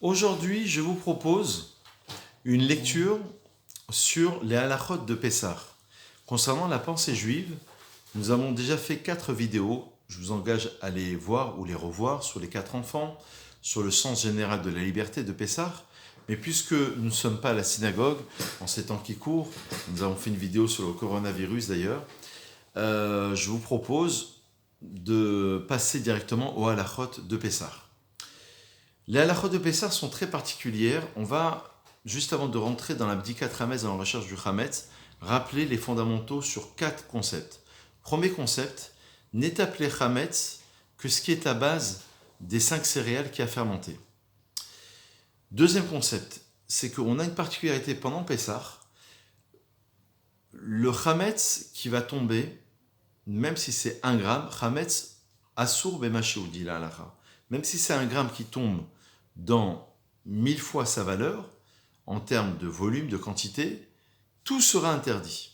Aujourd'hui, je vous propose une lecture sur les halachot de Pessah. Concernant la pensée juive, nous avons déjà fait 4 vidéos. Je vous engage à les voir ou les revoir sur les 4 enfants, sur le sens général de la liberté de Pessah. Mais puisque nous ne sommes pas à la synagogue, en ces temps qui courent, nous avons fait une vidéo sur le coronavirus d'ailleurs, je vous propose de passer directement aux halachot de Pessah. Les halachot de Pessah sont très particulières. On va, juste avant de rentrer dans la Bdikat Hametz, dans la recherche du Hametz, rappeler les fondamentaux sur 4 concepts. Premier concept, n'est appelé Hametz que ce qui est à base des 5 céréales qui a fermenté. Deuxième concept, c'est qu'on a une particularité pendant Pessah. Le Hametz qui va tomber, même si c'est 1 gramme, Hametz Asur Bemashou, dit la halacha. Même si c'est 1 gramme qui tombe dans 1000 fois sa valeur, en termes de volume, de quantité, tout sera interdit.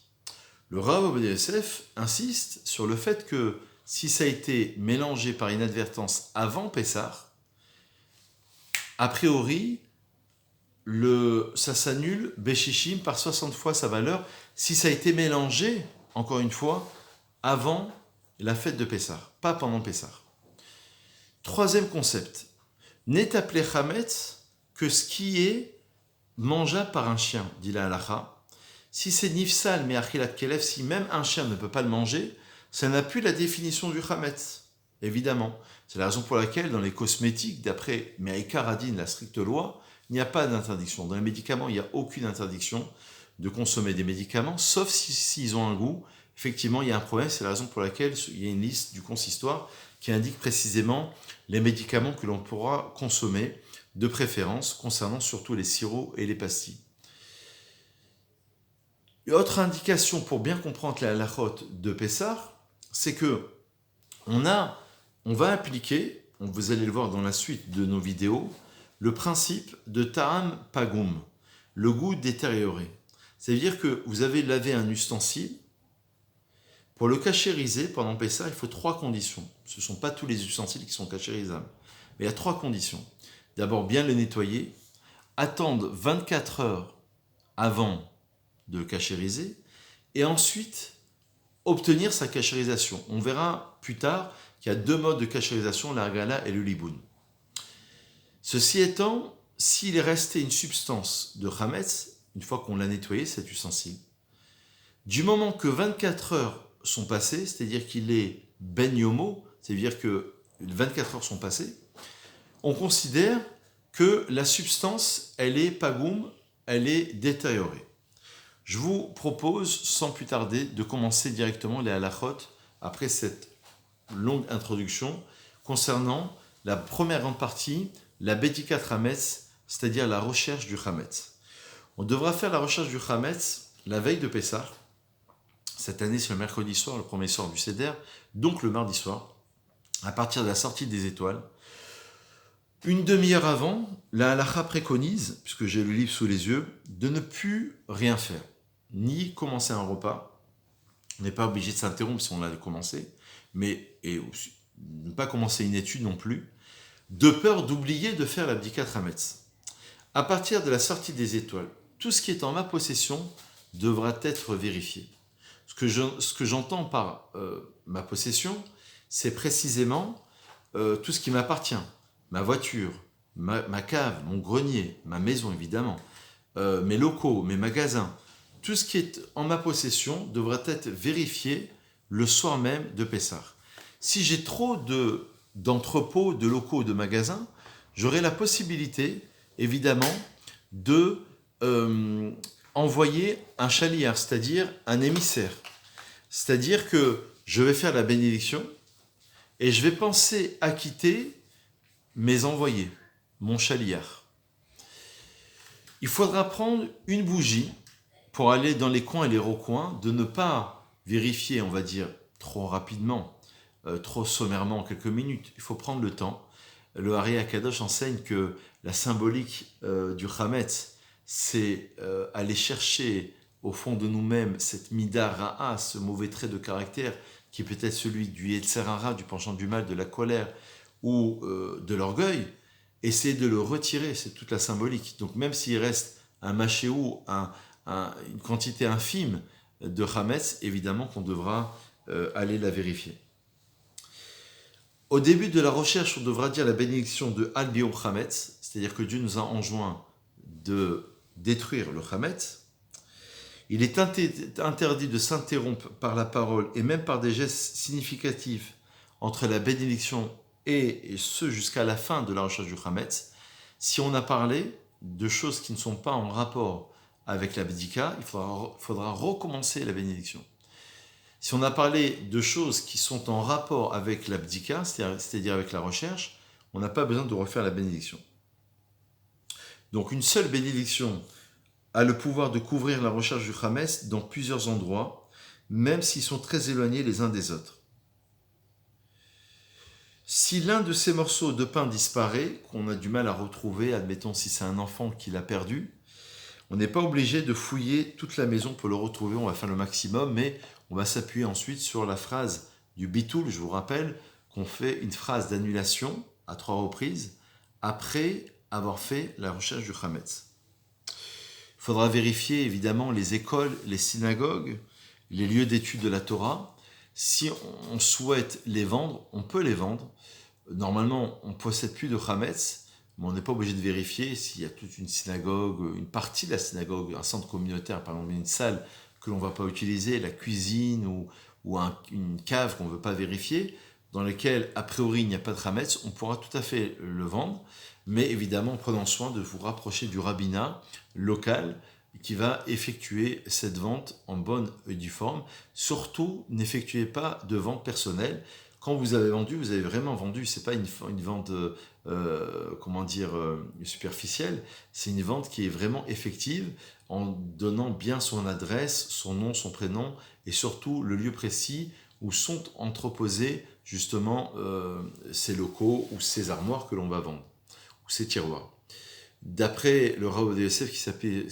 Le Rav Ovadia Yosef insiste sur le fait que si ça a été mélangé par inadvertance avant Pessah, a priori, ça s'annule Beshishim par 60 fois sa valeur si ça a été mélangé, encore une fois, avant la fête de Pessah, pas pendant Pessah. Troisième concept, n'est appelé Hametz que ce qui est mangeable par un chien, dit la halacha. Si c'est nifsal mais achilat kelev, si même un chien ne peut pas le manger, ça n'a plus la définition du Hametz, évidemment. C'est la raison pour laquelle dans les cosmétiques, d'après Me'aikar Adin, la stricte loi, il n'y a pas d'interdiction. Dans les médicaments, il n'y a aucune interdiction de consommer des médicaments, sauf s'ils ont un goût. Effectivement, il y a un problème, c'est la raison pour laquelle il y a une liste du consistoire qui indique précisément les médicaments que l'on pourra consommer, de préférence concernant surtout les sirops et les pastilles. Une autre indication pour bien comprendre la halachot de Pessah, c'est que on va appliquer, vous allez le voir dans la suite de nos vidéos, le principe de ta'am pagum, le goût détérioré. C'est-à-dire que vous avez lavé un ustensile. Pour le cachériser pendant Pessah, il faut 3 conditions. Ce ne sont pas tous les ustensiles qui sont cachérisables. Mais il y a 3 conditions. D'abord, bien le nettoyer, attendre 24 heures avant de le cachériser, et ensuite obtenir sa cachérisation. On verra plus tard qu'il y a 2 modes de cachérisation, l'argala et le liboun. Ceci étant, s'il est resté une substance de chametz, une fois qu'on l'a nettoyé, cet ustensile, du moment que 24 heures sont passées, c'est-à-dire qu'il est ben yomo, c'est-à-dire que 24 heures sont passées, on considère que la substance, elle est pagoum, elle est détériorée. Je vous propose, sans plus tarder, de commencer directement les halachot, après cette longue introduction, concernant la première grande partie, la Bedikat Hametz, c'est-à-dire la recherche du Hametz. On devra faire la recherche du Hametz la veille de Pessah. Cette année, c'est le mercredi soir, le premier soir du Seder, donc le mardi soir, à partir de la sortie des étoiles. Une demi-heure avant, la halacha préconise, puisque j'ai le livre sous les yeux, de ne plus rien faire, ni commencer un repas. On n'est pas obligé de s'interrompre si on l'a commencé, mais et aussi, ne pas commencer une étude non plus, de peur d'oublier de faire la Bdikat Hametz. À partir de la sortie des étoiles, tout ce qui est en ma possession devra être vérifié. Ce que j'entends par ma possession, c'est précisément tout ce qui m'appartient. Ma voiture, ma cave, mon grenier, ma maison évidemment, mes locaux, mes magasins. Tout ce qui est en ma possession devra être vérifié le soir même de Pessah. Si j'ai trop d'entrepôts, de locaux, de magasins, j'aurai la possibilité, évidemment, de envoyer un chaliar, c'est-à-dire un émissaire. C'est-à-dire que je vais faire la bénédiction et je vais penser acquitter mes envoyés, mon chaliar. Il faudra prendre une bougie pour aller dans les coins et les recoins, de ne pas vérifier, on va dire, trop rapidement, trop sommairement en quelques minutes. Il faut prendre le temps. Le Hari Akadosh enseigne que la symbolique du Hametz, c'est aller chercher au fond de nous-mêmes cette mida ra'a, ce mauvais trait de caractère qui peut être celui du Yetzer Hara, du penchant du mal, de la colère ou de l'orgueil, essayer de le retirer, c'est toute la symbolique. Donc même s'il reste un machéou, une quantité infime de chametz, évidemment qu'on devra aller la vérifier. Au début de la recherche, on devra dire la bénédiction de Al Bi'ur Chametz, c'est-à-dire que Dieu nous a enjoint de détruire le chametz. Il est interdit de s'interrompre par la parole et même par des gestes significatifs entre la bénédiction et ce jusqu'à la fin de la recherche du chametz. Si on a parlé de choses qui ne sont pas en rapport avec la bédika, il faudra recommencer la bénédiction. Si on a parlé de choses qui sont en rapport avec l'abdika, c'est-à-dire avec la recherche, on n'a pas besoin de refaire la bénédiction. Donc une seule bénédiction a le pouvoir de couvrir la recherche du chametz dans plusieurs endroits, même s'ils sont très éloignés les uns des autres. Si l'un de ces morceaux de pain disparaît, qu'on a du mal à retrouver, admettons si c'est un enfant qui l'a perdu, on n'est pas obligé de fouiller toute la maison pour le retrouver, on va faire le maximum, mais on va s'appuyer ensuite sur la phrase du bitoul. Je vous rappelle qu'on fait une phrase d'annulation à 3 reprises après avoir fait la recherche du chametz. Il faudra vérifier évidemment les écoles, les synagogues, les lieux d'études de la Torah. Si on souhaite les vendre, on peut les vendre. Normalement, on ne possède plus de chametz, mais on n'est pas obligé de vérifier s'il y a toute une synagogue, une partie de la synagogue, un centre communautaire, par exemple une salle que l'on ne va pas utiliser, la cuisine ou une cave qu'on ne veut pas vérifier, dans laquelle a priori il n'y a pas de chametz, on pourra tout à fait le vendre, mais évidemment en prenant soin de vous rapprocher du rabbinat local qui va effectuer cette vente en bonne et due forme. Surtout, n'effectuez pas de vente personnelle. Quand vous avez vendu, vous avez vraiment vendu. C'est pas une vente, superficielle. C'est une vente qui est vraiment effective en donnant bien son adresse, son nom, son prénom et surtout le lieu précis où sont entreposés justement ces locaux ou ces armoires que l'on va vendre ou ces tiroirs. D'après le Rav Ovadia Yosef qui s'appuie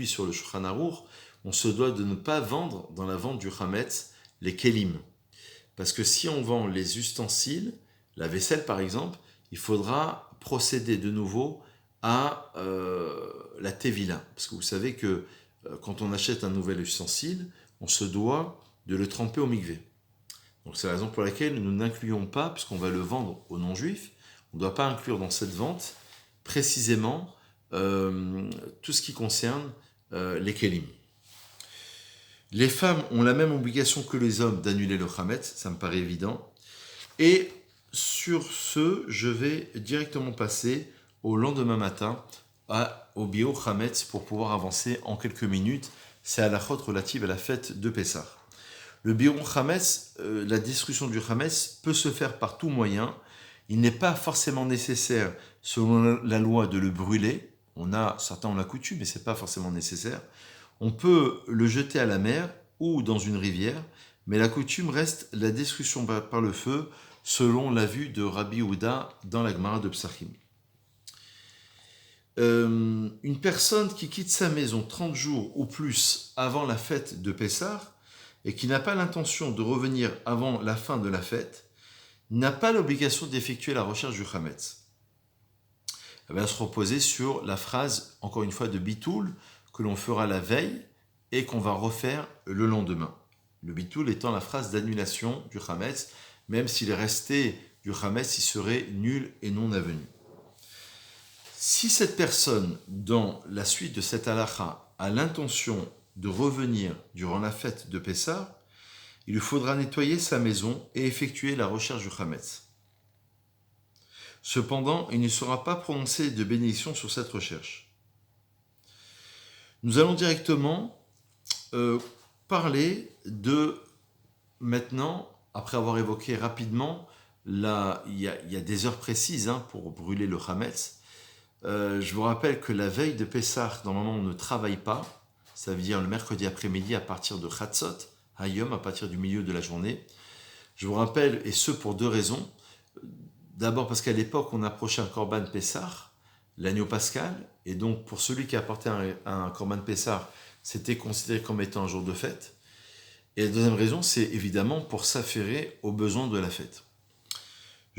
sur le Shulchan Aruch, on se doit de ne pas vendre dans la vente du chametz les kelim. Parce que si on vend les ustensiles, la vaisselle par exemple, il faudra procéder de nouveau à la tevila. Parce que vous savez que quand on achète un nouvel ustensile, on se doit de le tremper au mikvé. Donc c'est la raison pour laquelle nous n'incluons pas, puisqu'on va le vendre aux non-juifs, on ne doit pas inclure dans cette vente précisément tout ce qui concerne les kelim. Les femmes ont la même obligation que les hommes d'annuler le chametz, ça me paraît évident. Et sur ce, je vais directement passer au lendemain matin au bi'ur chametz pour pouvoir avancer en quelques minutes. C'est à la halachot relative à la fête de Pessah. Le bi'ur chametz, la destruction du chametz peut se faire par tout moyen. Il n'est pas forcément nécessaire, selon la loi, de le brûler. Certains ont la coutume, mais ce n'est pas forcément nécessaire. On peut le jeter à la mer ou dans une rivière, mais la coutume reste la destruction par le feu, selon la vue de Rabbi Yehuda dans la Gemara de Psachim. Une personne qui quitte sa maison 30 jours ou plus avant la fête de Pessah et qui n'a pas l'intention de revenir avant la fin de la fête, n'a pas l'obligation d'effectuer la recherche du chametz. Elle va se reposer sur la phrase, encore une fois, de bitoul, que l'on fera la veille et qu'on va refaire le lendemain. Le bitoul étant la phrase d'annulation du chametz, même s'il est resté du chametz, il serait nul et non avenu. Si cette personne, dans la suite de cette halakha, a l'intention de revenir durant la fête de Pessah, il lui faudra nettoyer sa maison et effectuer la recherche du chametz. Cependant, il ne sera pas prononcé de bénédiction sur cette recherche. Nous allons directement parler de, maintenant, après avoir évoqué rapidement, il y a des heures précises pour brûler le chametz. Je vous rappelle que la veille de Pessah, normalement, on ne travaille pas. Ça veut dire le mercredi après-midi à partir de Chatzot, Hayom, à partir du milieu de la journée. Je vous rappelle, et ce pour deux raisons. D'abord parce qu'à l'époque, on approchait un Korban Pessah, l'agneau pascal, et donc pour celui qui apportait un Korban Pessah, c'était considéré comme étant un jour de fête. Et la deuxième raison, c'est évidemment pour s'affairer aux besoins de la fête.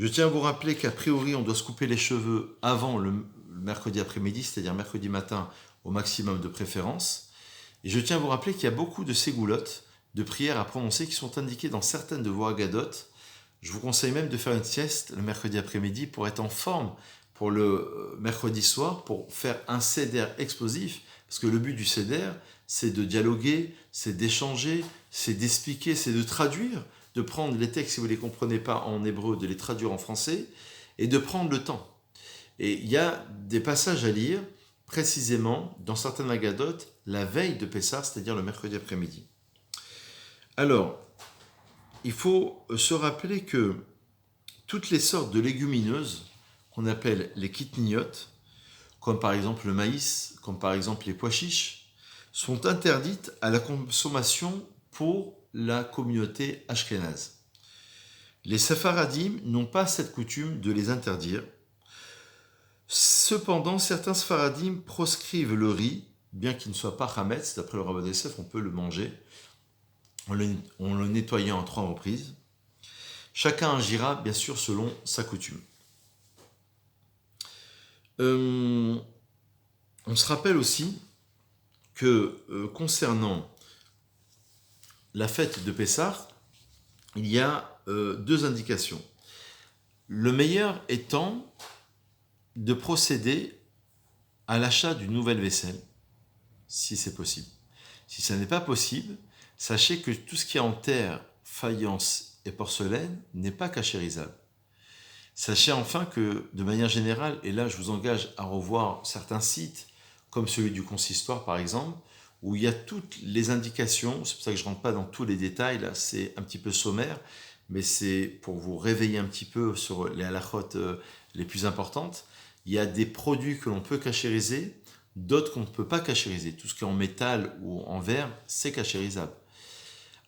Je tiens à vous rappeler qu'a priori, on doit se couper les cheveux avant le mercredi après-midi, c'est-à-dire mercredi matin au maximum de préférence. Et je tiens à vous rappeler qu'il y a beaucoup de ségoulottes, de prières à prononcer qui sont indiquées dans certaines de vos Haggadot. Je vous conseille même de faire une sieste le mercredi après-midi pour être en forme pour le mercredi soir, pour faire un seder explosif, parce que le but du seder, c'est de dialoguer, c'est d'échanger, c'est d'expliquer, c'est de traduire, de prendre les textes, si vous ne les comprenez pas en hébreu, de les traduire en français, et de prendre le temps. Et il y a des passages à lire, précisément, dans certaines Haggadot, la veille de Pessah, c'est-à-dire le mercredi après-midi. Alors, il faut se rappeler que toutes les sortes de légumineuses, qu'on appelle les kitniotes, comme par exemple le maïs, comme par exemple les pois chiches, sont interdites à la consommation pour la communauté ashkénaze. Les séfaradim n'ont pas cette coutume de les interdire. Cependant, certains séfaradim proscrivent le riz, bien qu'il ne soit pas hametz, d'après le Rav Yosef, on peut le manger, en le nettoyant en 3 reprises. Chacun agira, bien sûr, selon sa coutume. On se rappelle aussi que concernant la fête de Pessah, il y a 2 indications. Le meilleur étant de procéder à l'achat d'une nouvelle vaisselle, si c'est possible. Si ça n'est pas possible, sachez que tout ce qui est en terre, faïence et porcelaine n'est pas cachérisable. Sachez enfin que, de manière générale, et là je vous engage à revoir certains sites, comme celui du consistoire par exemple, où il y a toutes les indications, c'est pour ça que je ne rentre pas dans tous les détails, là c'est un petit peu sommaire, mais c'est pour vous réveiller un petit peu sur les halachot les plus importantes. Il y a des produits que l'on peut cachériser, d'autres qu'on ne peut pas cachériser. Tout ce qui est en métal ou en verre, c'est cachérisable.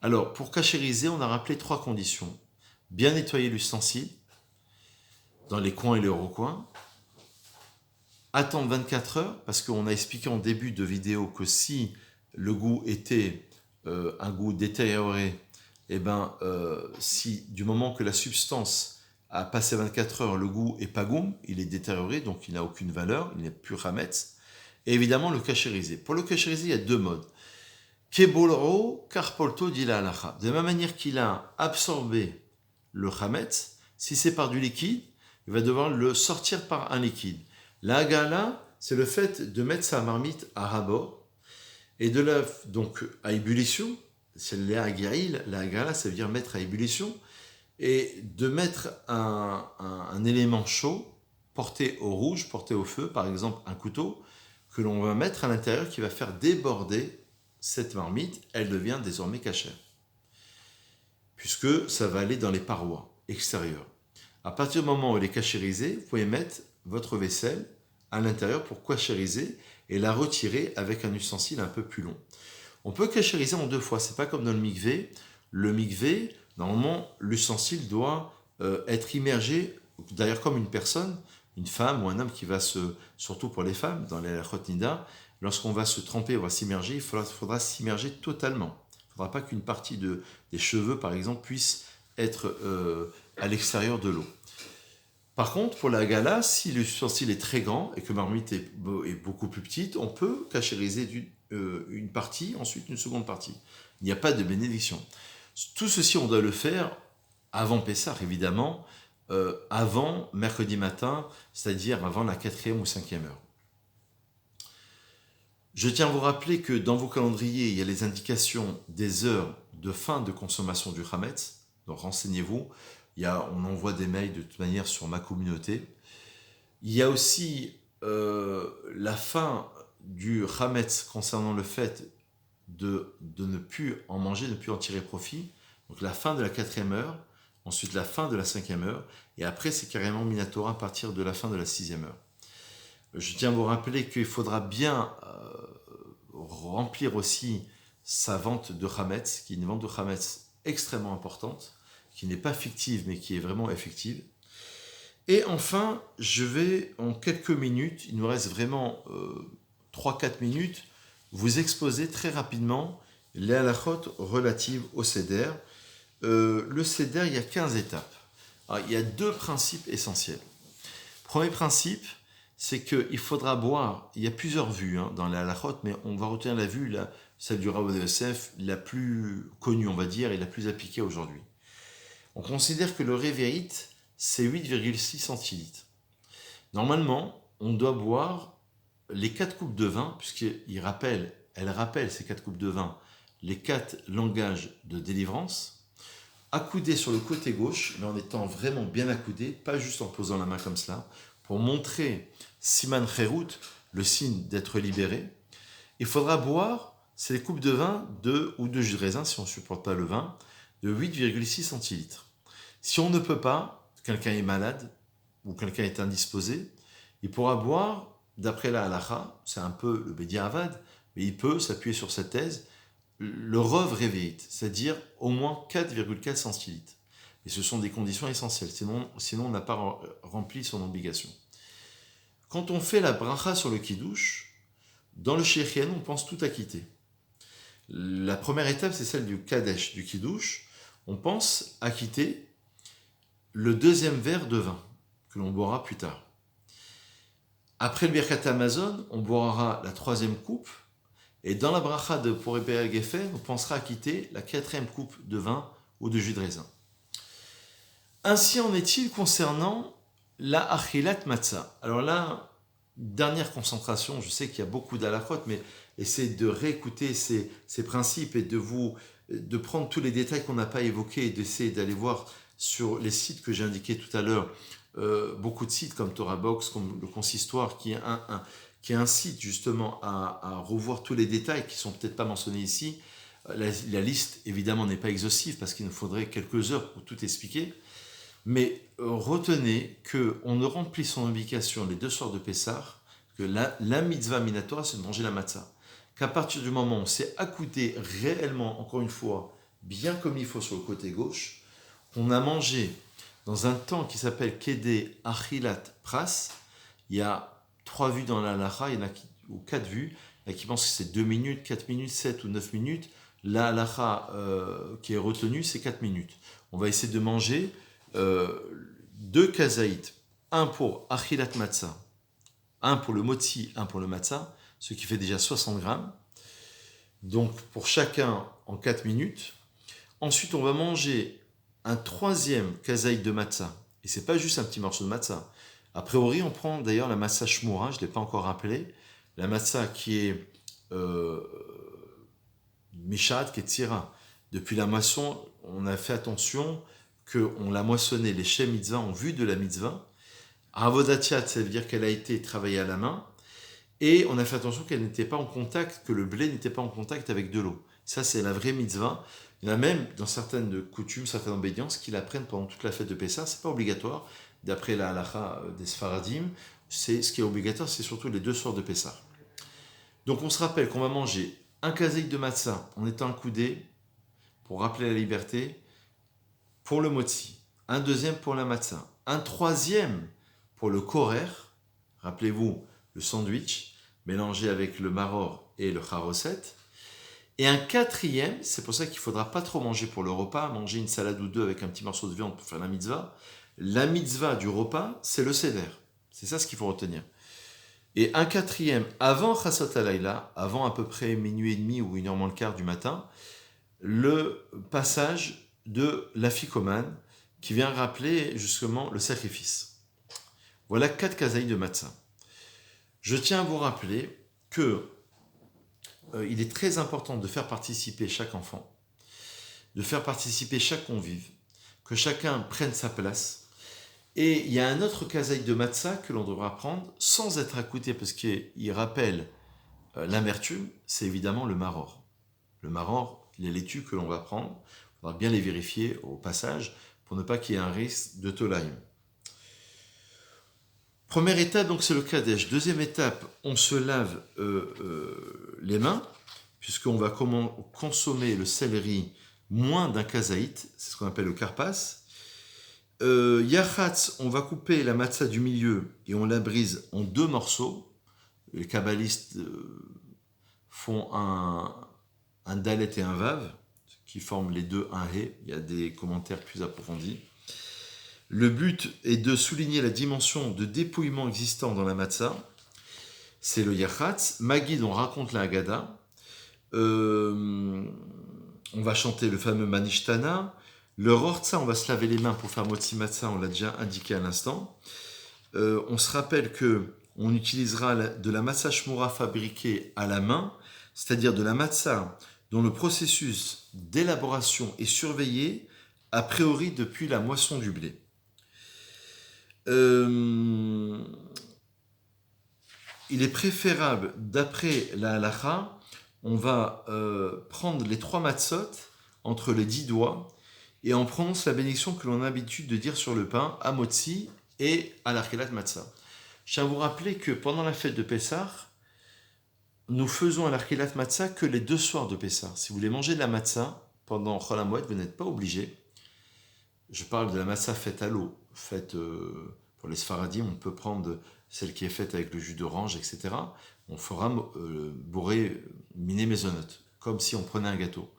Alors, pour cachériser, on a rappelé 3 conditions. Bien nettoyer l'ustensile, dans les coins et les recoins. Attendre 24 heures, parce qu'on a expliqué en début de vidéo que si le goût était un goût détérioré, et si du moment que la substance a passé 24 heures, le goût est pas goût, il est détérioré, donc il n'a aucune valeur, il n'est plus hametz. Et évidemment, le cachériser. Pour le cachériser, il y a 2 modes. Kebolro, karpolto dit la halacha. De la même manière qu'il a absorbé le hametz, si c'est par du liquide, il va devoir le sortir par un liquide. La hagala, c'est le fait de mettre sa marmite à rabord et donc à ébullition. C'est la hagala, ça veut dire mettre à ébullition, et de mettre un élément chaud, porté au rouge, porté au feu, par exemple un couteau, que l'on va mettre à l'intérieur qui va faire déborder cette marmite, elle devient désormais cachère. Puisque ça va aller dans les parois extérieures. À partir du moment où elle est cachérisée, vous pouvez mettre votre vaisselle à l'intérieur pour cachériser et la retirer avec un ustensile un peu plus long. On peut cachériser en 2 fois, c'est pas comme dans le mikvé. Le mikvé, normalement, l'ustensile doit être immergé, d'ailleurs comme une personne, une femme ou un homme qui va surtout pour les femmes, dans la halachot nida, lorsqu'on va se tremper, on va s'immerger, il faudra s'immerger totalement. Il ne faudra pas qu'une partie des cheveux, par exemple, puisse être à l'extérieur de l'eau. Par contre, pour la gala, si l'ustensile est très grand et que ma marmite est beaucoup plus petite, on peut cachériser une partie, ensuite une seconde partie. Il n'y a pas de bénédiction. Tout ceci, on doit le faire avant Pessah, évidemment, avant mercredi matin, c'est-à-dire avant la 4e ou 5e heure. Je tiens à vous rappeler que dans vos calendriers, il y a les indications des heures de fin de consommation du hametz, donc renseignez-vous. On envoie des mails de toute manière sur ma communauté. Il y a aussi la fin du hametz concernant le fait de ne plus en manger, de ne plus en tirer profit. Donc la fin de la 4e heure, ensuite la fin de la 5e heure, et après c'est carrément Minatora à partir de la fin de la 6e heure. Je tiens à vous rappeler qu'il faudra bien remplir aussi sa vente de hametz, qui est une vente de hametz extrêmement importante, qui n'est pas fictive, mais qui est vraiment effective. Et enfin, je vais, en quelques minutes, il nous reste vraiment 3-4 minutes, vous exposer très rapidement les halachot relatives au seder. Le seder, il y a 15 étapes. Alors, il y a deux principes essentiels. Premier principe, c'est qu'il faudra boire, il y a plusieurs vues dans la halachot, mais on va retenir la vue, celle du Rav Yosef, la plus connue, on va dire, et la plus appliquée aujourd'hui. On considère que le révérite, c'est 8,6 centilitres. Normalement, on doit boire les 4 coupes de vin, puisqu'elle rappelle, ces 4 coupes de vin, les 4 langages de délivrance, accoudé sur le côté gauche, mais en étant vraiment bien accoudé, pas juste en posant la main comme cela, pour montrer Siman Cherut, le signe d'être libéré. Il faudra boire ces coupes de vin ou de jus de raisin, si on ne supporte pas le vin, de 8,6 centilitres. Si on ne peut pas, quelqu'un est malade ou quelqu'un est indisposé, il pourra boire, d'après la halacha, c'est un peu le Bediavad, mais il peut s'appuyer sur cette thèse, le Rov Révéite, c'est-à-dire au moins 4,4 centilitres. Et ce sont des conditions essentielles, sinon on n'a pas rempli son obligation. Quand on fait la bracha sur le kiddush, dans le Shechian, on pense tout acquitter. La première étape, c'est celle du Kadesh, du kiddush. On pense acquitter le deuxième verre de vin, que l'on boira plus tard. Après le Birkat Hamazon, on boira la troisième coupe, et dans la bracha de Poré Geffen, on pensera acquitter la quatrième coupe de vin ou de jus de raisin. Ainsi en est-il concernant la achilat matzah. Alors là, dernière concentration, je sais qu'il y a beaucoup d'halachot, mais essayez de réécouter ces principes et de prendre tous les détails qu'on n'a pas évoqués et d'essayer d'aller voir sur les sites que j'ai indiqués tout à l'heure, beaucoup de sites comme Torah Box, comme le Consistoire, qui est un site justement à revoir tous les détails qui ne sont peut-être pas mentionnés ici. La liste, évidemment, n'est pas exhaustive parce qu'il nous faudrait quelques heures pour tout expliquer. Mais retenez qu'on ne remplit son obligation les 2 soirs de Pessah, que la mitzvah minatora, c'est de manger la matzah. Qu'à partir du moment où on s'est accoudé réellement, encore une fois, bien comme il faut sur le côté gauche, on a mangé dans un temps qui s'appelle Kedé Achilat Pras. Il y a 3 vues dans la halacha, ou 4 vues. Il y en a qui pensent que c'est 2 minutes, 4 minutes, 7 ou 9 minutes. La halacha qui est retenue, c'est 4 minutes. On va essayer de manger 2 kazaït, un pour achilat matzah, un pour le motzi, un pour le matzah, ce qui fait déjà 60 grammes. Donc pour chacun en 4 minutes. Ensuite, on va manger un 3e kazaït de matzah. Et c'est pas juste un petit morceau de matzah. A priori, on prend d'ailleurs la matzah shmura, je ne l'ai pas encore rappelé, la matzah qui est mishat, qui est tsira. Depuis la moisson, on a fait attention qu'on l'a moissonnée, les chais mitzvah en vue de la mitzvah. Avodatiat, ça veut dire qu'elle a été travaillée à la main. Et on a fait attention qu'elle n'était pas en contact, que le blé n'était pas en contact avec de l'eau. Ça, c'est la vraie mitzvah. Il y en a même, dans certaines coutumes, certaines obédiences, qui la prennent pendant toute la fête de Pessah. Ce n'est pas obligatoire. D'après la halacha des Sfaradim, ce qui est obligatoire, c'est surtout les 2 soirs de Pessah. Donc on se rappelle qu'on va manger un kazaït de matzah en étant accoudé, pour rappeler la liberté, pour le motzi, un 2e pour la matzah, un 3e pour le korer, rappelez-vous, le sandwich, mélangé avec le maror et le charoset, et un 4e, c'est pour ça qu'il ne faudra pas trop manger pour le repas, manger une salade ou 2 avec un petit morceau de viande pour faire la mitzvah. La mitzvah du repas, c'est le seder. C'est ça ce qu'il faut retenir. Et un 4e avant Chassot Halayla, avant à peu près minuit et demi ou 1h moins le quart du matin, le passage de l'afikoman qui vient rappeler justement le sacrifice. Voilà 4 kazaïs de matzah. Je tiens à vous rappeler que il est très important de faire participer chaque enfant, de faire participer chaque convive, que chacun prenne sa place. Et il y a un autre kazaï de matzah que l'on devra prendre sans être accoudé parce qu'il rappelle l'amertume, c'est évidemment le maror. Le maror, les laitues que l'on va prendre, il faudra bien les vérifier au passage pour ne pas qu'il y ait un risque de tolaïm. Première étape, donc c'est le kadesh. Deuxième étape, on se lave les mains, puisqu'on va consommer le céleri moins d'un kazaït, c'est ce qu'on appelle le karpas. Yachatz, on va couper la matzah du milieu et on la brise en 2 morceaux. Les kabbalistes font un dalet et un vav, qui forment les deux un hé. Il y a des commentaires plus approfondis. Le but est de souligner la dimension de dépouillement existant dans la matzah. C'est le Yachatz. Maguid, on raconte la Haggadah. On va chanter le fameux Manishtana. Le Rortza, on va se laver les mains pour faire Motzi Matzah, on l'a déjà indiqué à l'instant. On se rappelle que on utilisera de la matzah shmura fabriquée à la main, c'est-à-dire de la matzah dont le processus d'élaboration est surveillé a priori depuis la moisson du blé. Il est préférable, d'après la halacha, on va prendre les 3 matzot entre les 10 doigts et on prononce la bénédiction que l'on a l'habitude de dire sur le pain, à Motzi et à l'Arkelat Matzah. Je tiens à vous rappeler que pendant la fête de Pessah, nous faisons à l'Arkelat Matzah que les 2 soirs de Pessah. Si vous voulez manger de la matzah pendant Chol HaMoed, vous n'êtes pas obligé. Je parle de la matzah faite à l'eau, faite pour les Sfaradim, on peut prendre celle qui est faite avec le jus d'orange, etc. On fera bourrer miné maisonnote, comme si on prenait un gâteau.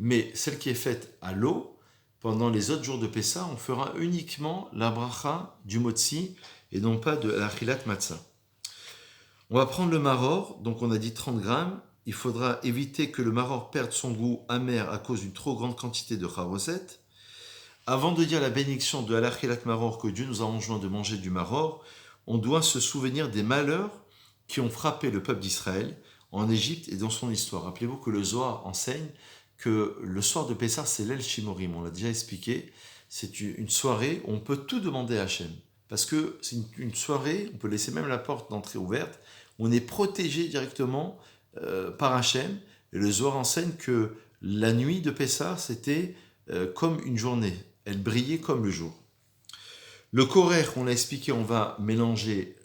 Mais celle qui est faite à l'eau, pendant les autres jours de Pessah, on fera uniquement la bracha du motzi et non pas de l'achilat matzah. On va prendre le maror, donc on a dit 30 grammes. Il faudra éviter que le maror perde son goût amer à cause d'une trop grande quantité de charoset. Avant de dire la bénédiction de l'achilat maror, que Dieu nous a enjoint de manger du maror, on doit se souvenir des malheurs qui ont frappé le peuple d'Israël en Égypte et dans son histoire. Rappelez-vous que le Zohar enseigne que le soir de Pessah, c'est l'El Shimorim, on l'a déjà expliqué, c'est une soirée où on peut tout demander à Hachem, parce que c'est une soirée, on peut laisser même la porte d'entrée ouverte, où on est protégé directement par Hachem, et le Zohar enseigne que la nuit de Pessah, c'était comme une journée, elle brillait comme le jour. Le korer, on l'a expliqué, on va mélanger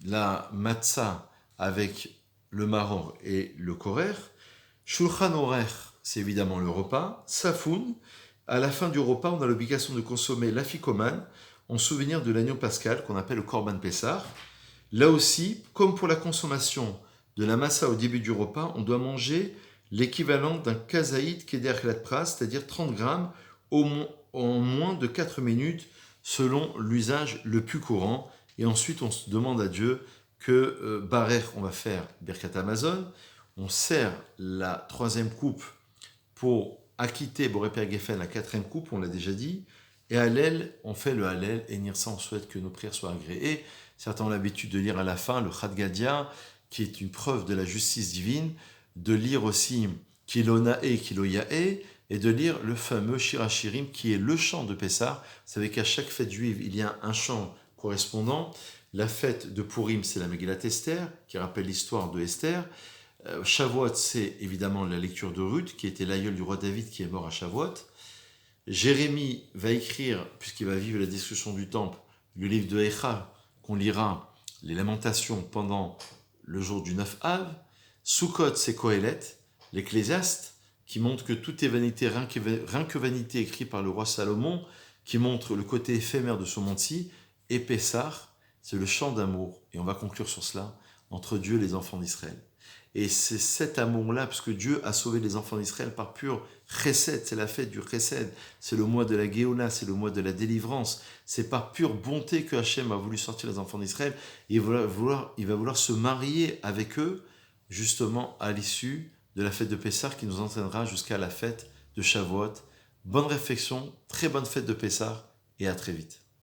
la matzah avec le maror et le korer. Shulchan Orer, c'est évidemment le repas. Safoun, à la fin du repas, on a l'obligation de consommer l'afikoman en souvenir de l'agneau pascal qu'on appelle le Korban Pessah. Là aussi, comme pour la consommation de la massa au début du repas, on doit manger l'équivalent d'un kazaïd keder klat pras, c'est-à-dire 30 grammes en moins de 4 minutes selon l'usage le plus courant. Et ensuite, on se demande à Dieu que Barer, on va faire Birkat Amazon. On sert la 3e coupe pour acquitter Boré Père Geffen, la 4e coupe, on l'a déjà dit. Et Hallel, on fait le Hallel, et Nirsa, on souhaite que nos prières soient agréées. Certains ont l'habitude de lire à la fin le Chad Gadia, qui est une preuve de la justice divine, de lire aussi Kilonae et Kiloyae, et de lire le fameux Shirachirim, qui est le chant de Pessah. Vous savez qu'à chaque fête juive, il y a un chant correspondant. La fête de Purim, c'est la Megillat Esther, qui rappelle l'histoire de Esther. Shavuot, c'est évidemment la lecture de Ruth, qui était l'aïeul du roi David qui est mort à Shavuot. Jérémie va écrire, puisqu'il va vivre la destruction du temple, le livre de Echa, qu'on lira les lamentations pendant le jour du 9 Av. Sukkot, c'est Kohelet, l'Ecclésiaste, qui montre que tout est vanité, rien que vanité, écrit par le roi Salomon, qui montre le côté éphémère de son monde-ci. Et Pessah, c'est le chant d'amour. Et on va conclure sur cela, entre Dieu et les enfants d'Israël. Et c'est cet amour-là, parce que Dieu a sauvé les enfants d'Israël par pur chesed, c'est la fête du chesed, c'est le mois de la Géola, c'est le mois de la délivrance, c'est par pure bonté que Hachem a voulu sortir les enfants d'Israël, et il va vouloir se marier avec eux, justement à l'issue de la fête de Pessah, qui nous entraînera jusqu'à la fête de Shavuot. Bonne réflexion, très bonne fête de Pessah, et à très vite.